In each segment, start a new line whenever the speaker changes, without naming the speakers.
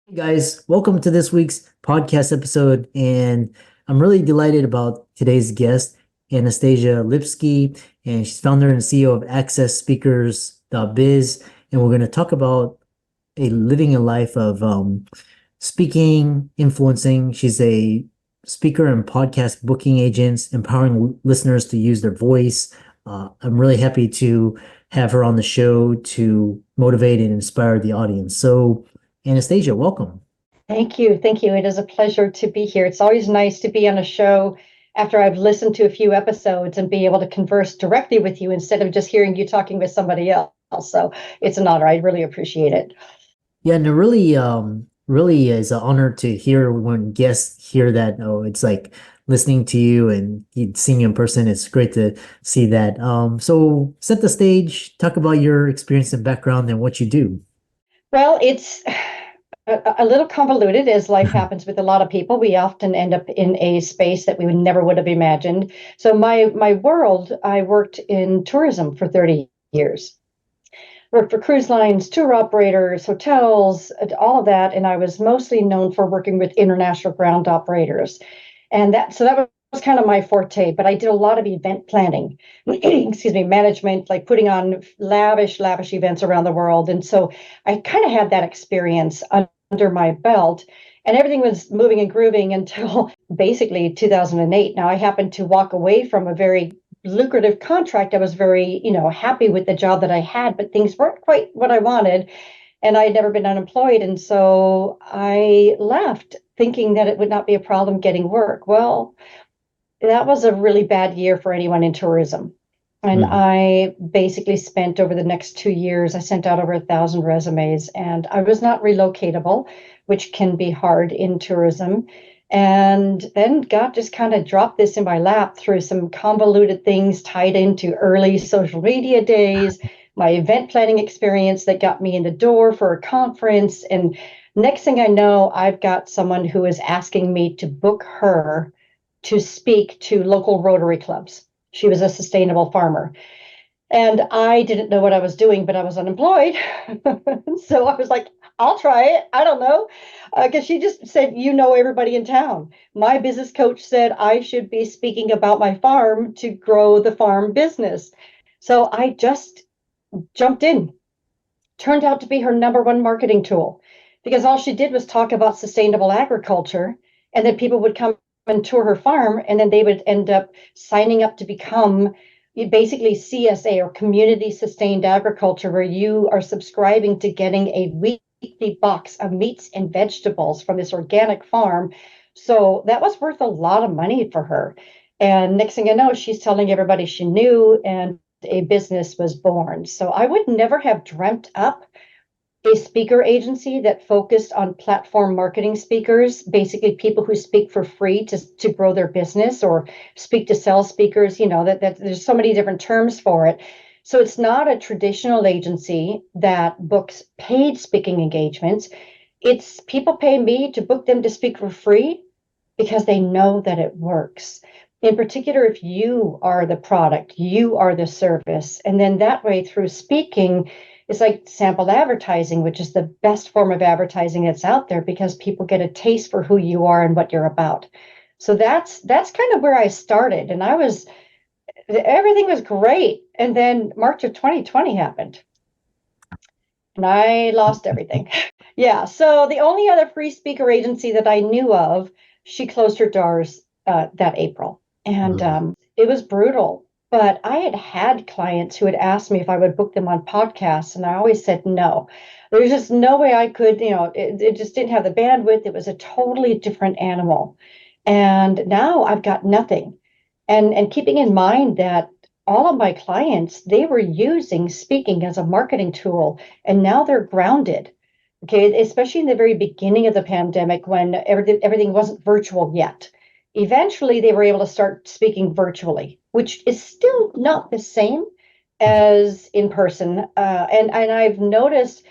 Hey guys, welcome to this week's podcast episode. And I'm really delighted about today's guest, Anastasia Lipske, and she's founder and CEO of Access Speakers.biz. And we're going to talk about living a life of speaking, influencing. She's a speaker and podcast booking agent, empowering listeners to use their voice. I'm really happy to have her on the show to motivate and inspire the audience. So, Anastasia, welcome.
Thank you. Thank you. It is a pleasure to be here. It's always nice to be on a show after I've listened to a few episodes and be able to converse directly with you instead of just hearing you talking with somebody else. So it's an honor. I really appreciate it.
Yeah, and it really is an honor to hear when guests hear that. Oh, it's like listening to you and seeing you in person. It's great to see that. So set the stage, talk about your experience and background and what you do.
Well, it's a little convoluted as life happens with a lot of people. We often end up in a space that we would never have imagined. So my world, I worked in tourism for 30 years. Worked for cruise lines, tour operators, hotels, all of that. And I was mostly known for working with international ground operators. And that was kind of my forte, but I did a lot of event planning, excuse me, management, like putting on lavish events around the world. And so I kind of had that experience under my belt. And everything was moving and grooving until basically 2008. Now I happened to walk away from a very lucrative contract. I was very, happy with the job that I had, but things weren't quite what I wanted. And I had never been unemployed. And so I left thinking that it would not be a problem getting work. Well, that was a really bad year for anyone in tourism. And
Mm.
I basically spent over the next 2 years, I sent out over 1,000 resumes, and I was not relocatable, which can be hard in tourism. And then God just kind of dropped this in my lap through some convoluted things tied into early social media days, my event planning experience that got me in the door for a conference. And next thing I know, I've got someone who is asking me to book her to speak to local Rotary clubs. She was a sustainable farmer. And I didn't know what I was doing, but I was unemployed. So I was like, I'll try it. I don't know. Because she just said, everybody in town. My business coach said I should be speaking about my farm to grow the farm business. So I just jumped in. Turned out to be her number one marketing tool because all she did was talk about sustainable agriculture, and then people would come and tour her farm, and then they would end up signing up to become basically CSA, or community sustained agriculture, where you are subscribing to getting a weekly box of meats and vegetables from this organic farm. So that was worth a lot of money for her. And next thing I know, she's telling everybody she knew, and a business was born. So I would never have dreamt up a speaker agency that focused on platform marketing speakers, basically people who speak for free to grow their business, or speak to sell speakers, that there's so many different terms for it. So it's not a traditional agency that books paid speaking engagements. It's people pay me to book them to speak for free because they know that it works. In particular, if you are the product, you are the service. And then that way, through speaking, it's like sample advertising, which is the best form of advertising that's out there because people get a taste for who you are and what you're about. So that's kind of where I started. And everything was great. And then March of 2020 happened and I lost everything. Yeah. So the only other free speaker agency that I knew of, she closed her doors that April. And
Mm.
it was brutal. But I had clients who had asked me if I would book them on podcasts. And I always said no. There's just no way I could, it just didn't have the bandwidth. It was a totally different animal. And now I've got nothing. And keeping in mind that all of my clients, they were using speaking as a marketing tool, and now they're grounded. Okay, especially in the very beginning of the pandemic when everything wasn't virtual yet. Eventually, they were able to start speaking virtually, which is still not the same as in person. And I've noticed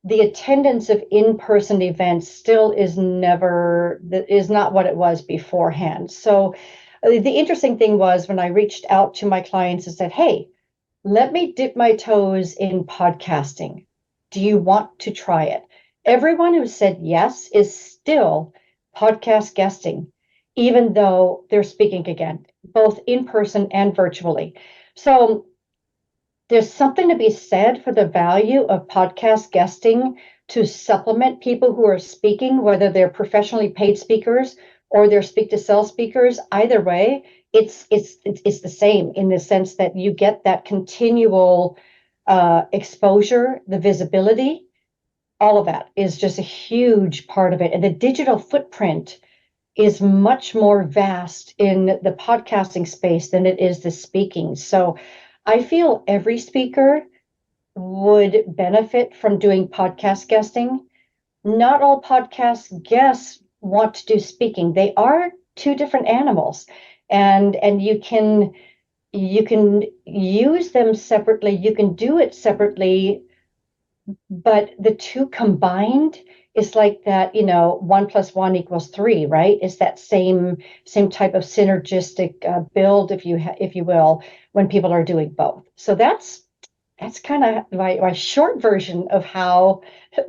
the attendance of in-person events still is not what it was beforehand. So the interesting thing was when I reached out to my clients and said, hey, let me dip my toes in podcasting. Do you want to try it? Everyone who said yes is still podcast guesting, even though they're speaking again, both in person and virtually. So there's something to be said for the value of podcast guesting to supplement people who are speaking, whether they're professionally paid speakers or they're speak to sell speakers. Either way, it's the same in the sense that you get that continual exposure, the visibility. All of that is just a huge part of it, and the digital footprint is much more vast in the podcasting space than it is the speaking. So I feel every speaker would benefit from doing podcast guesting. Not all podcast guests want to do speaking. They are two different animals. And you can use them separately. You can do it separately, but the two combined is like that, 1 + 1 = 3, right? It's that same type of synergistic build, if you will, when people are doing both. So that's kind of my short version of how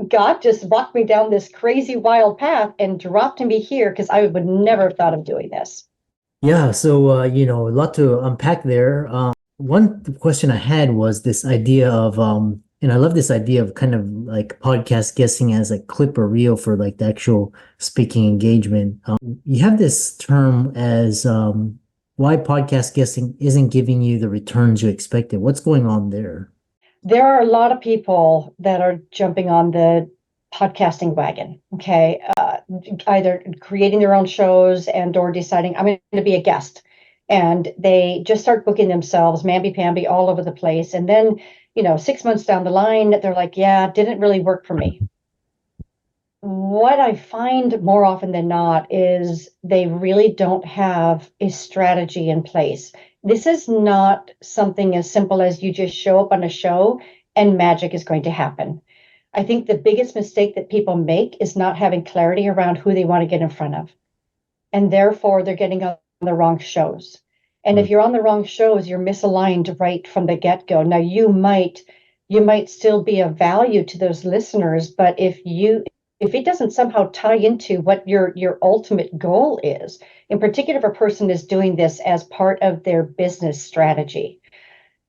God just walked me down this crazy wild path and dropped me here, because I would never have thought of doing this.
Yeah, so a lot to unpack there. One question I had was this idea of and I love this idea of kind of like podcast guessing as a clip or reel for like the actual speaking engagement. You have this term as why podcast guessing isn't giving you the returns you expected. What's going on there?
There are a lot of people that are jumping on the podcasting wagon, okay? Either creating their own shows and or deciding I'm going to be a guest. And they just start booking themselves mamby-pamby all over the place. And then, 6 months down the line, they're like, yeah, it didn't really work for me. What I find more often than not is they really don't have a strategy in place. This is not something as simple as you just show up on a show and magic is going to happen. I think the biggest mistake that people make is not having clarity around who they want to get in front of. And therefore, they're getting on the wrong shows. And if you're on the wrong shows, you're misaligned right from the get-go. Now, you might still be of value to those listeners, but if it doesn't somehow tie into what your ultimate goal is, in particular, if a person is doing this as part of their business strategy,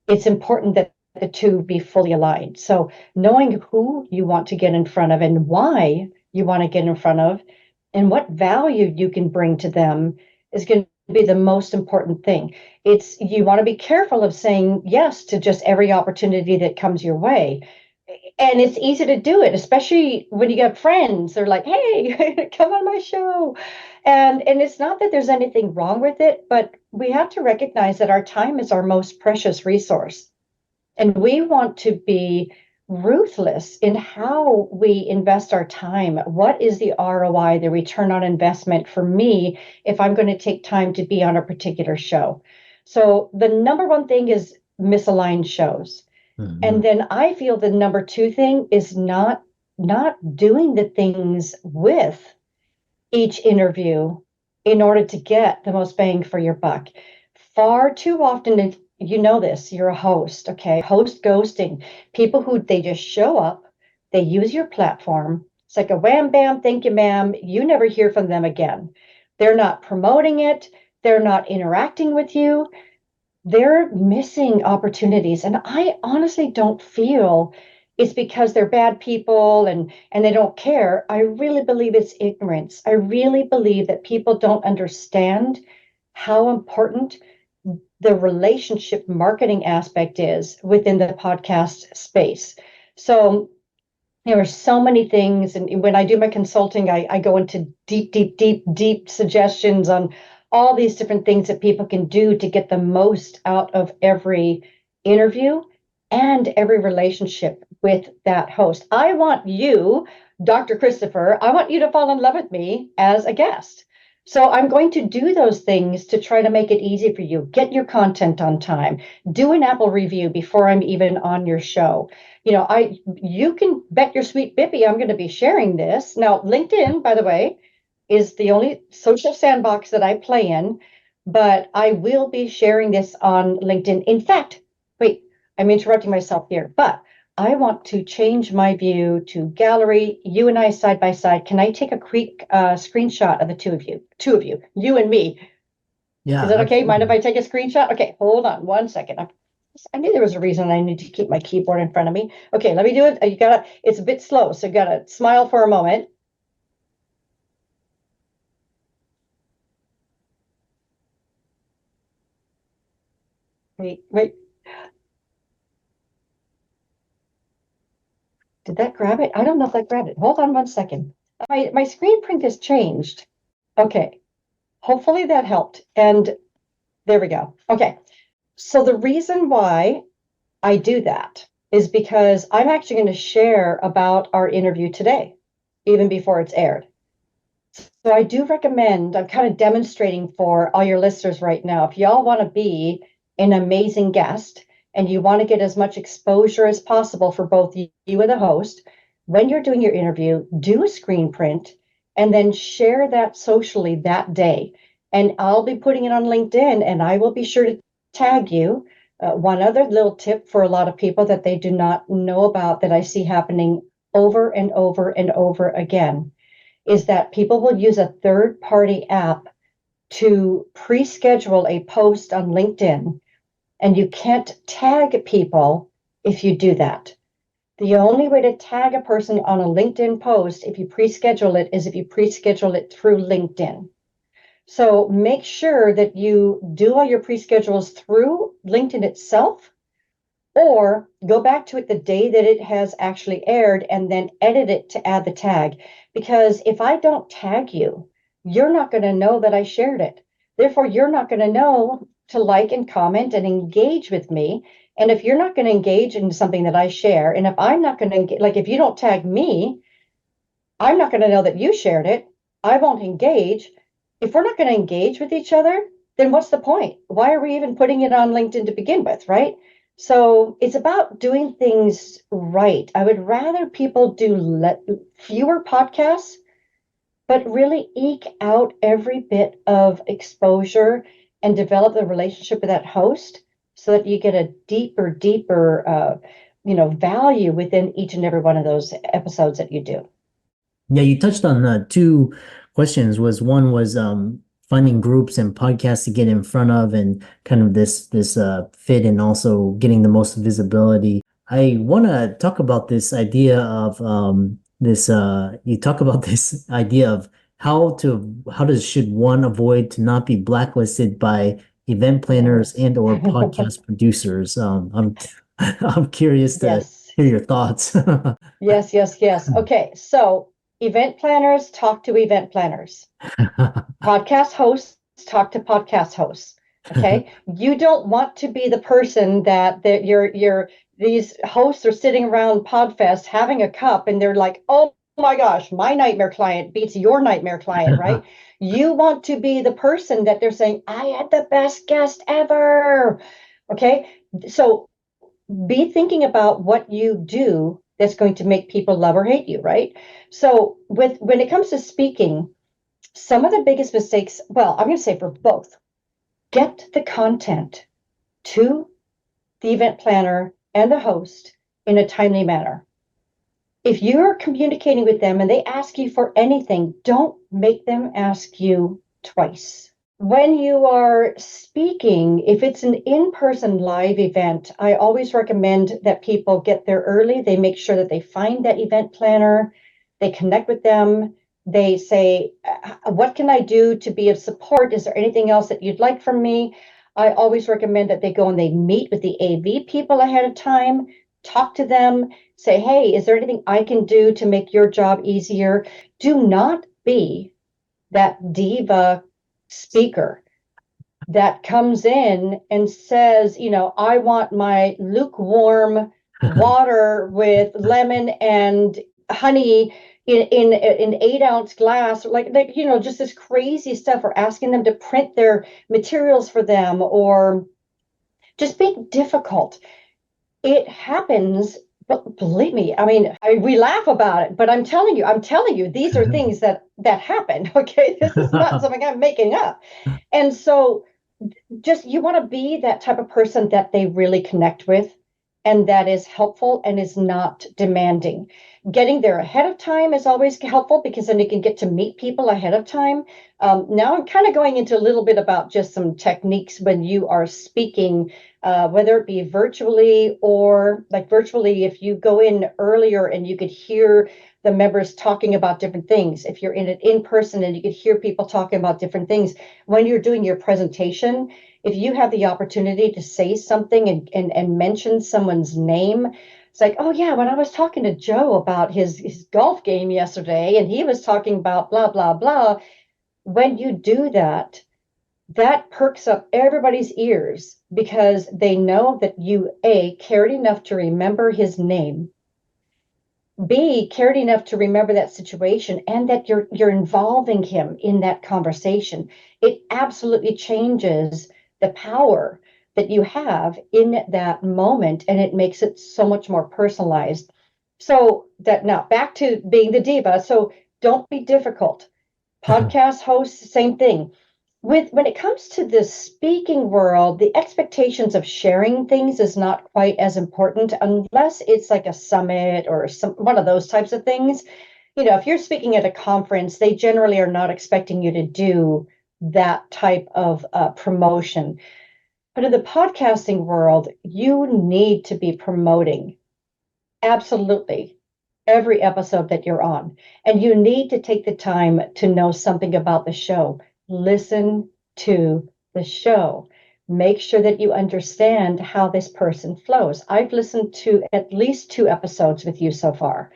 it's important that the two be fully aligned. So knowing who you want to get in front of and why you want to get in front of and what value you can bring to them is going to be the most important thing. You want to be careful of saying yes to just every opportunity that comes your way. And it's easy to do it, especially when you got friends. They're like, hey, come on my show. And it's not that there's anything wrong with it, but we have to recognize that our time is our most precious resource. And we want to be ruthless in how we invest our time. What is the ROI, the return on investment for me if I'm going to take time to be on a particular show? So the number one thing is misaligned shows. And then I feel the number two thing is not doing the things with each interview in order to get the most bang for your buck. Far too often, if you know this, you're a host, okay? Host ghosting. People who they just show up, they use your platform. It's like a wham bam, thank you, ma'am. You never hear from them again. They're not promoting it, they're not interacting with you. They're missing opportunities. And I honestly don't feel it's because they're bad people and they don't care. I really believe it's ignorance. I really believe that people don't understand how important the relationship marketing aspect is within the podcast space. So there are so many things. And when I do my consulting, I go into deep, deep, deep, deep suggestions on all these different things that people can do to get the most out of every interview and every relationship with that host. I want you, Dr. Christopher, I want you to fall in love with me as a guest. So I'm going to do those things to try to make it easy for you. Get your content on time. Do an Apple review before I'm even on your show. You can bet your sweet bippy I'm going to be sharing this. Now, LinkedIn, by the way, is the only social sandbox that I play in, but I will be sharing this on LinkedIn. In fact, wait, I'm interrupting myself here, but I want to change my view to gallery, you and I side by side. Can I take a quick screenshot of the two of you, you and me?
Yeah,
Is that okay? Mind if
absolutely.
I take a screenshot? Okay, hold on 1 second. I knew there was a reason I need to keep my keyboard in front of me. Okay, let me do it. You gotta, it's a bit slow, so you gotta smile for a moment. Wait. Did that grab it? I don't know if that grabbed it. Hold on 1 second. My screen print has changed. Okay, hopefully that helped. And there we go. Okay, so the reason why I do that is because I'm actually going to share about our interview today, even before it's aired. So I do recommend, I'm kind of demonstrating for all your listeners right now, if y'all want to be an amazing guest and you want to get as much exposure as possible for both you and the host, when you're doing your interview, do a screen print and then share that socially that day. And I'll be putting it on LinkedIn and I will be sure to tag you. One other little tip for a lot of people that they do not know about that I see happening over and over and over again is that people will use a third party app to pre schedule a post on LinkedIn, and you can't tag people if you do that. The only way to tag a person on a LinkedIn post if you pre schedule it is if you pre schedule it through LinkedIn. So make sure that you do all your pre schedules through LinkedIn itself or go back to it the day that it has actually aired and then edit it to add the tag. Because if I don't tag you, you're not going to know that I shared it. Therefore, you're not going to know to like and comment and engage with me. And if you're not going to engage in something that I share, and if I'm not going to, like, if you don't tag me, I'm not going to know that you shared it. I won't engage. If we're not going to engage with each other, then what's the point? Why are we even putting it on LinkedIn to begin with, right? So it's about doing things right. I would rather people do fewer podcasts, but really eke out every bit of exposure and develop the relationship with that host so that you get a deeper, value within each and every one of those episodes that you do.
Yeah, you touched on two questions. Was one was finding groups and podcasts to get in front of and kind of this fit and also getting the most visibility. I want to talk about this idea of this you talk about this idea of how does should one avoid to not be blacklisted by event planners and or podcast producers. I'm I'm curious to
Yes.
hear your thoughts.
Yes. Okay. So event planners talk to event planners. Podcast hosts talk to podcast hosts. Okay. You don't want to be the person that you're these hosts are sitting around Podfest having a cup and they're like, oh my gosh, my nightmare client beats your nightmare client, right? You want to be the person that they're saying, I had the best guest ever. Okay. So be thinking about what you do that's going to make people love or hate you, right? So with when it comes to speaking, some of the biggest mistakes, well, I'm going to say for both, get the content to the event planner and the host in a timely manner. If you're communicating with them and they ask you for anything, don't make them ask you twice. When you are speaking, if it's an in-person live event, I always recommend that people get there early. They make sure that they find that event planner, they connect with them, they say, what can I do to be of support? Is there anything else that you'd like from me? I always recommend that they go and they meet with the AV people ahead of time, talk to them, say, hey, is there anything I can do to make your job easier? Do not be that diva speaker that comes in and says, I want my lukewarm water with lemon and honey in an 8-ounce glass, just this crazy stuff, or asking them to print their materials for them, or just being difficult. It happens, but believe me, I mean, we laugh about it, but I'm telling you, these are things that happen. Okay, this is not something I'm making up. And so, just you want to be that type of person that they really connect with. and that is helpful and is not demanding. Getting there ahead of time is always helpful because then you can get to meet people ahead of time. Now I'm kind of going into a little bit about just some techniques when you are speaking, whether it be virtually or like virtually, if you go in earlier and you could hear the members talking about different things, if you're in it in person and you could hear people talking about different things when you're doing your presentation, if you have the opportunity to say something and mention someone's name, it's like, oh yeah, when I was talking to Joe about his golf game yesterday, and he was talking about blah, blah, blah. When you do that, that perks up everybody's ears because they know that you, A, cared enough to remember his name, B, cared enough to remember that situation, and that you're involving him in that conversation. It absolutely changes the power that you have in that moment, and it makes it so much more personalized. So that now back to being the diva. So don't be difficult. Podcast hosts, same thing. When it comes to the speaking world, the expectations of sharing things is not quite as important unless it's like a summit or some one of those types of things. You know, if you're speaking at a conference, they generally are not expecting you to do that type of promotion. But in the podcasting world, you need to be promoting absolutely every episode that you're on. And you need to take the time to know something about the show. Listen to the show. Make sure that you understand how this person flows. I've listened to at least 2 episodes with you so far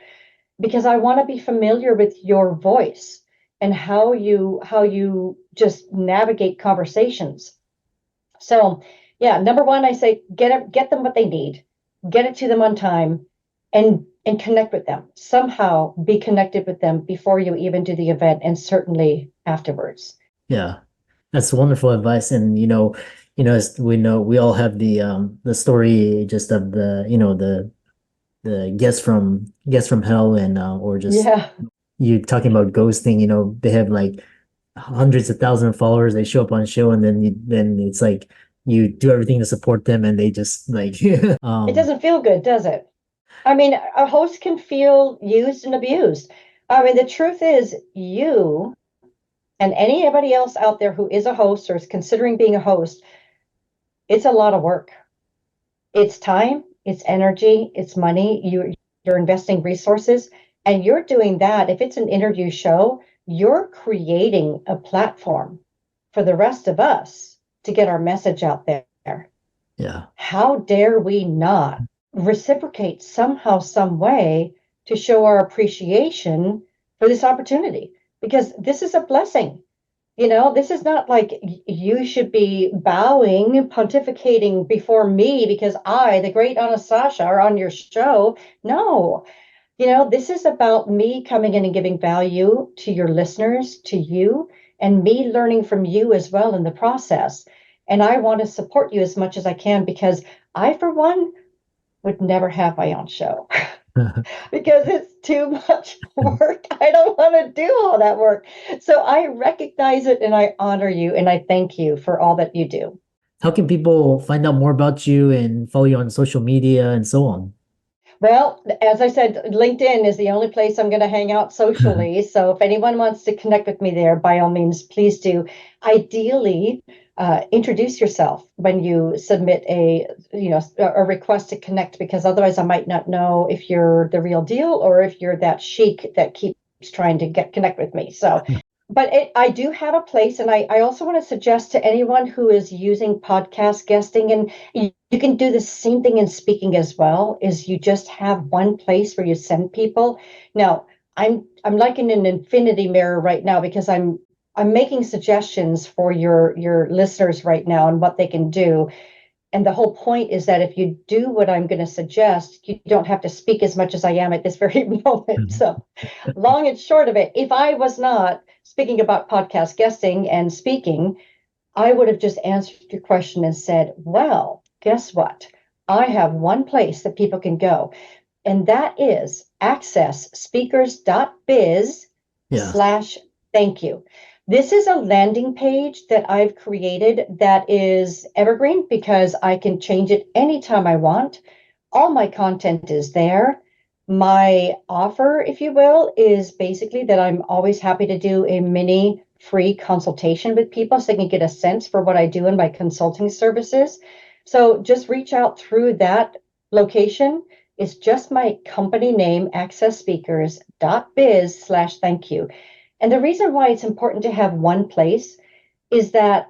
because I want to be familiar with your voice and how you just navigate conversations. So, yeah, number one, I say get them what they need, get it to them on time, and connect with them. Somehow be connected with them before you even do the event, and certainly afterwards.
Yeah, that's wonderful advice. And as we know, we all have the story just of the guest from hell, and or just
Yeah,
you talking about ghosting. They have like hundreds of thousands of followers. They show up on a show, and then it's like you do everything to support them, and they just like
it doesn't feel good, does it? I mean, a host can feel used and abused. I mean, the truth is, you and anybody else out there who is a host or is considering being a host, it's a lot of work. It's time, it's energy, it's money. You're investing resources, and you're doing that. If it's an interview show, you're creating a platform for the rest of us to get our message out there.
yeah.
How dare we not reciprocate somehow, some way to show our appreciation for this opportunity? Because this is a blessing. This is not like you should be bowing, pontificating before me because I, the great Anastasia, are on your show. No, this is about me coming in and giving value to your listeners, to you, and me learning from you as well in the process. And I want to support you as much as I can because I, for one, would never have my own show because it's too much work. I don't want to do all that work. So I recognize it and I honor you and I thank you for all that you do.
How can people find out more about you and follow you on social media and so on?
Well, as I said, LinkedIn is the only place I'm going to hang out socially. So if anyone wants to connect with me there, by all means, please do. Ideally, introduce yourself when you submit a request to connect, because otherwise I might not know if you're the real deal or if you're that chic that keeps trying to connect with me. So, but I do have a place, and I also want to suggest to anyone who is using podcast guesting, and you can do the same thing in speaking as well, is you just have one place where you send people. Now, I'm like in an infinity mirror right now because I'm making suggestions for your listeners right now and what they can do. And the whole point is that if you do what I'm going to suggest, you don't have to speak as much as I am at this very moment. So, long and short of it, if I was not speaking about podcast guesting and speaking, I would have just answered your question and said, well, guess what? I have one place that people can go, and that is accessspeakers.biz
Yeah.
slash thank you. This is a landing page that I've created that is evergreen because I can change it anytime I want. all my content is there. My offer, if you will, is basically that I'm always happy to do a mini free consultation with people so they can get a sense for what I do in my consulting services. So just reach out through that location. It's just my company name, accessspeakers.biz/thank you. And the reason why it's important to have one place is that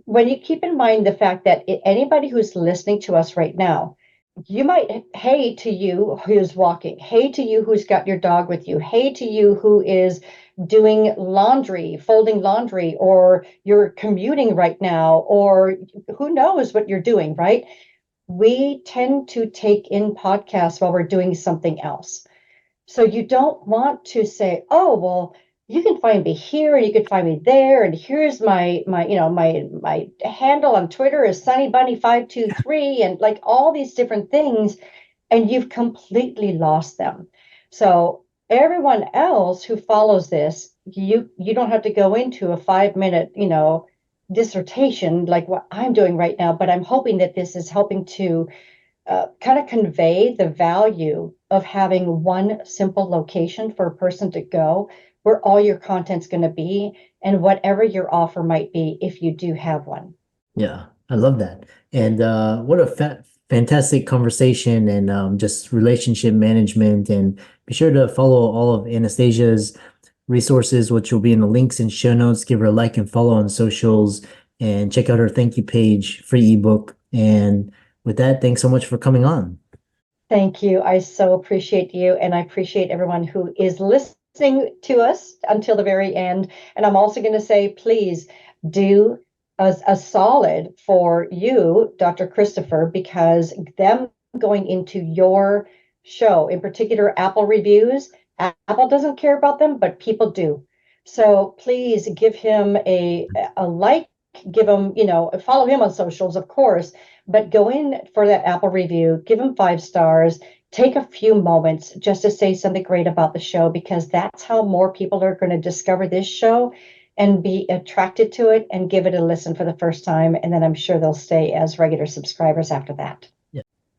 when you keep in mind the fact that anybody who's listening to us right now, you might, hey to you who's walking, hey to you who's got your dog with you, hey to you who is doing laundry, folding laundry, or you're commuting right now, or who knows what you're doing, right? We tend to take in podcasts while we're doing something else. So you don't want to say, oh, well, you can find me here and you can find me there. And here's my handle on Twitter is SunnyBunny523 and like all these different things. And you've completely lost them. So everyone else who follows this, you don't have to go into a 5 minute, dissertation like what I'm doing right now, but I'm hoping that this is helping to kind of convey the value of having one simple location for a person to go where all your content's going to be and whatever your offer might be if you do have one.
Yeah, I love that. And what a fantastic conversation and just relationship management. And be sure to follow all of Anastasia's resources, which will be in the links and show notes. Give her a like and follow on socials and check out her thank you page, free ebook. And with that, thanks so much for coming on.
Thank you. I so appreciate you, and I appreciate everyone who is listening to us until the very end. And I'm also going to say, please do a solid for you, Dr. Christopher, because them going into your show, in particular, Apple reviews, Apple doesn't care about them, but people do. So please give him a like, give him, follow him on socials, of course, but go in for that Apple review, give them 5 stars, take a few moments just to say something great about the show, because that's how more people are going to discover this show and be attracted to it and give it a listen for the first time. And then I'm sure they'll stay as regular subscribers after that.